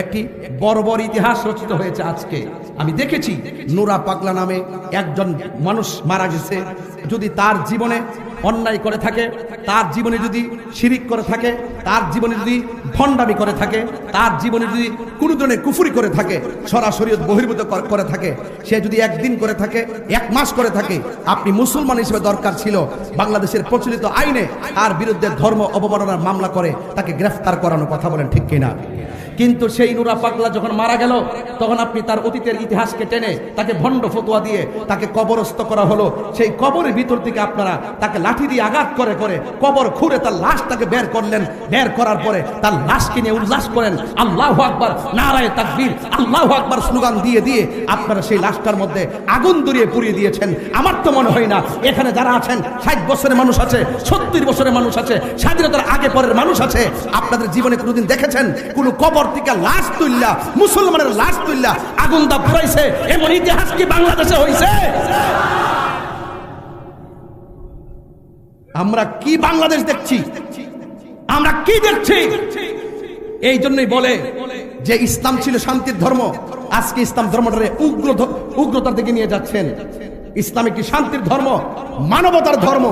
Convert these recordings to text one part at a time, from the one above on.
একটি বর্বর ইতিহাস রচিত হয়েছে। আজকে আমি দেখেছি নুরা পাগলা নামে একজন মানুষ মারা গেছে। যদি তার জীবনে অন্যায় করে থাকে, তার জীবনে যদি শিরিক করে থাকে, তার জীবনে যদি ভণ্ডামি করে থাকে, তার জীবনে যদি কোনো ধরনের কুফরি করে থাকে, সরাসরি বহির্ভূত করে থাকে, সে যদি একদিন করে থাকে, এক মাস করে থাকে, আপনি মুসলমান হিসেবে দরকার ছিল বাংলাদেশের প্রচলিত আইনে তার বিরুদ্ধে ধর্ম অবমাননার মামলা করে তাকে গ্রেফতার করানো। কথা বলেন ঠিক কিনা? কিন্তু সেই নুরা পাগলা যখন মারা গেল, তখন আপনি তার অতীতের ইতিহাসকে টেনে তাকে ভণ্ড ফতোয়া দিয়ে তাকে কবরস্থ করা হলো। সেই কবরের ভিতর থেকে আপনারা তাকে লাঠি দিয়ে আঘাত করে করে কবর খুঁড়ে তার লাশটাকে বের করলেন। বের করার পরে তার লাশকে নিয়ে উল্লাস করেন, আল্লাহু আকবার, নারায়ে তাকবীর, আল্লাহু আকবার স্লোগান দিয়ে দিয়ে আপনারা সেই লাশটার মধ্যে আগুন ধরিয়ে পুড়িয়ে দিয়েছেন। আমার তো মনে হয় না এখানে যারা আছেন 60 বছরের মানুষ আছে, 70 বছরের মানুষ আছে, স্বাধীনতার আগে পরের মানুষ আছে, আপনাদের জীবনে কোনোদিন দেখেছেন কোন কবর থেকে লাশ তুললা, মুসলমানের লাশ তুললা আগুন দা পুরাইছে? এমন ইতিহাস কি বাংলাদেশে হইছে? আমরা কি বাংলাদেশ দেখছি? আমরা কি দেখছি? এই জন্যই বলে যে ইসলাম ছিল শান্তির ধর্ম, আজকে ইসলাম ধর্মটারে উগ্রতার দিকে নিয়ে যাচ্ছেন। ইসলাম একটি শান্তির ধর্ম, মানবতার ধর্ম।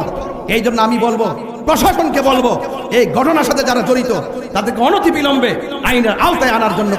এই জন্য আমি বলবো, প্রশাসনকে বলবো, এই ঘটনার সাথে যারা জড়িত তাদেরকে অনতিবিলম্বে আইনের আওতায় আনার জন্য